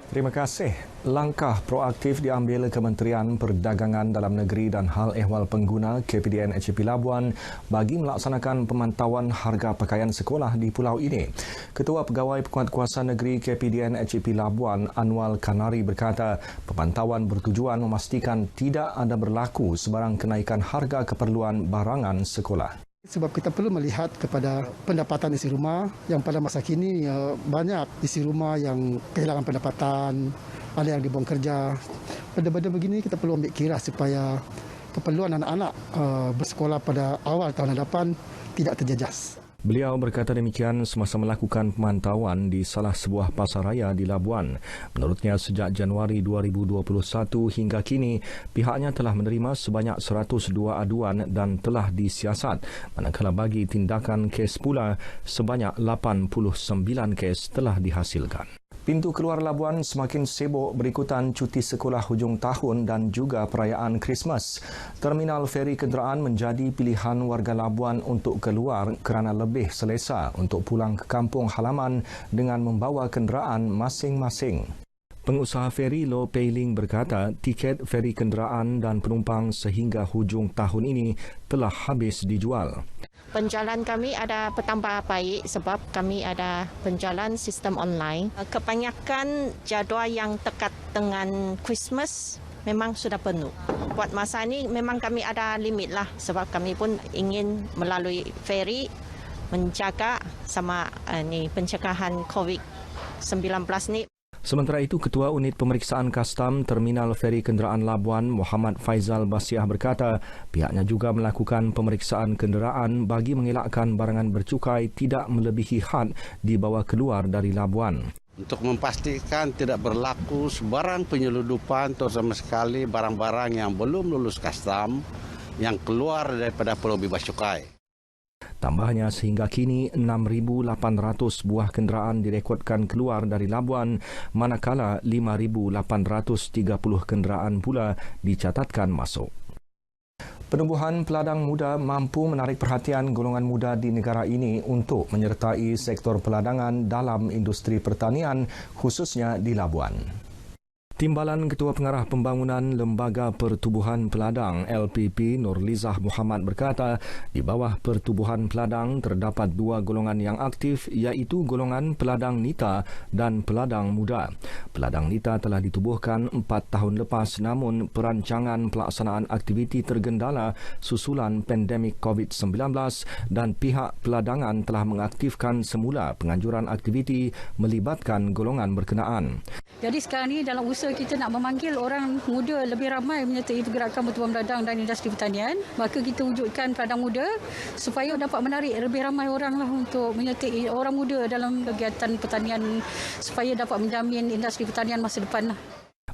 Terima kasih. Langkah proaktif diambil Kementerian Perdagangan Dalam Negeri dan Hal Ehwal Pengguna KPDN HEP Labuan bagi melaksanakan pemantauan harga pakaian sekolah di pulau ini. Ketua Pegawai Penguatkuasa Negeri KPDN HEP Labuan, Anwar Kanari berkata, pemantauan bertujuan memastikan tidak ada berlaku sebarang kenaikan harga keperluan barangan sekolah. Sebab kita perlu melihat kepada pendapatan isi rumah yang pada masa kini banyak isi rumah yang kehilangan pendapatan, ada yang dibuang kerja. Benda-benda begini kita perlu ambil kira supaya keperluan anak-anak bersekolah pada awal tahun hadapan tidak terjejas. Beliau berkata demikian semasa melakukan pemantauan di salah sebuah pasar raya di Labuan. Menurutnya, sejak Januari 2021 hingga kini, pihaknya telah menerima sebanyak 102 aduan dan telah disiasat. Manakala bagi tindakan kes pula, sebanyak 89 kes telah dihasilkan. Pintu keluar Labuan semakin sibuk berikutan cuti sekolah hujung tahun dan juga perayaan Krismas. Terminal feri kenderaan menjadi pilihan warga Labuan untuk keluar kerana lebih selesa untuk pulang ke kampung halaman dengan membawa kenderaan masing-masing. Pengusaha feri Lo Pei Ling berkata tiket feri kenderaan dan penumpang sehingga hujung tahun ini telah habis dijual. Penjalan kami ada bertambah baik sebab kami ada penjalan sistem online. Kebanyakan jadual yang dekat dengan Christmas memang sudah penuh. Buat masa ini memang kami ada limit lah sebab kami pun ingin melalui feri menjaga sama pencegahan COVID-19 ni. Sementara itu, Ketua Unit Pemeriksaan Kastam Terminal Feri Kenderaan Labuan, Muhammad Faizal Basiah berkata, pihaknya juga melakukan pemeriksaan kenderaan bagi mengelakkan barangan bercukai tidak melebihi had dibawa keluar dari Labuan. Untuk memastikan tidak berlaku sebarang penyeludupan atau sama sekali barang-barang yang belum lulus kastam yang keluar daripada Pulau Bebas Cukai. Tambahnya, sehingga kini 6,800 buah kenderaan direkodkan keluar dari Labuan, manakala 5,830 kenderaan pula dicatatkan masuk. Penumbuhan peladang muda mampu menarik perhatian golongan muda di negara ini untuk menyertai sektor peladangan dalam industri pertanian, khususnya di Labuan. Timbalan Ketua Pengarah Pembangunan Lembaga Pertubuhan Peladang LPP Nurlizah Muhammad berkata, di bawah pertubuhan peladang terdapat dua golongan yang aktif iaitu golongan peladang nita dan peladang muda. Peladang nita telah ditubuhkan 4 tahun lepas namun perancangan pelaksanaan aktiviti tergendala susulan pandemik COVID-19 dan pihak peladangan telah mengaktifkan semula penganjuran aktiviti melibatkan golongan berkenaan. Jadi sekarang ini dalam usaha kita nak memanggil orang muda lebih ramai menyertai pergerakan pertubuhan peladang dan industri pertanian, maka kita wujudkan peladang muda supaya dapat menarik lebih ramai orang lah untuk menyertai orang muda dalam kegiatan pertanian supaya dapat menjamin industri pertanian masa depan lah.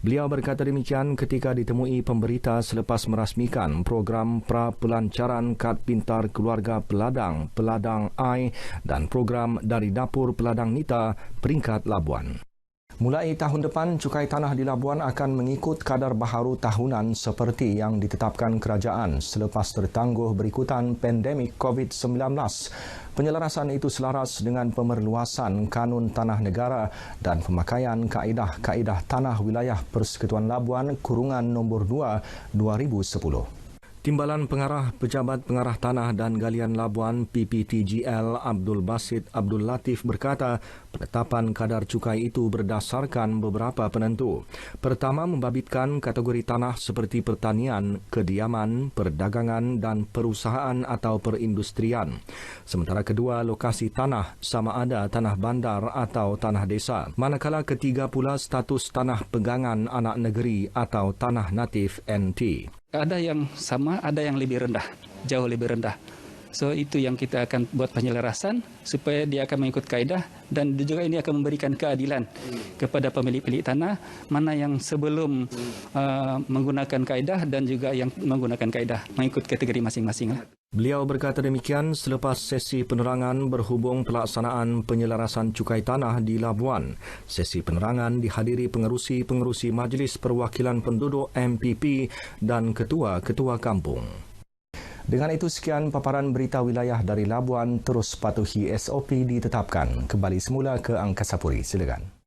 Beliau berkata demikian ketika ditemui pemberita selepas merasmikan program pra-pelancaran Kad Pintar Keluarga Peladang, Peladang I dan program Dari Dapur Peladang Nita peringkat Labuan. Mulai tahun depan, cukai tanah di Labuan akan mengikut kadar baharu tahunan seperti yang ditetapkan kerajaan selepas tertangguh berikutan pandemik COVID-19. Penyelarasan itu selaras dengan pemerluasan Kanun Tanah Negara dan pemakaian kaedah-kaedah Tanah Wilayah Persekutuan Labuan Kurungan Nombor 2 2010. Timbalan Pengarah Pejabat Pengarah Tanah dan Galian Labuan PPTGL Abdul Basit Abdul Latif berkata penetapan kadar cukai itu berdasarkan beberapa penentu. Pertama, membabitkan kategori tanah seperti pertanian, kediaman, perdagangan dan perusahaan atau perindustrian. Sementara kedua, lokasi tanah sama ada tanah bandar atau tanah desa. Manakala ketiga pula status tanah pegangan anak negeri atau tanah natif NT. Ada yang sama, ada yang lebih rendah, jauh lebih rendah. So itu yang kita akan buat penyelarasan supaya dia akan mengikut kaedah dan juga ini akan memberikan keadilan kepada pemilik-pemilik tanah mana yang sebelum menggunakan kaedah dan juga yang menggunakan kaedah mengikut kategori masing-masing. Beliau berkata demikian selepas sesi penerangan berhubung pelaksanaan penyelarasan cukai tanah di Labuan. Sesi penerangan dihadiri pengerusi-pengerusi Majlis Perwakilan Penduduk MPP dan ketua-ketua kampung. Dengan itu, sekian paparan berita wilayah dari Labuan. Terus patuhi SOP ditetapkan. Kembali semula ke Angkasa Puri. Silakan.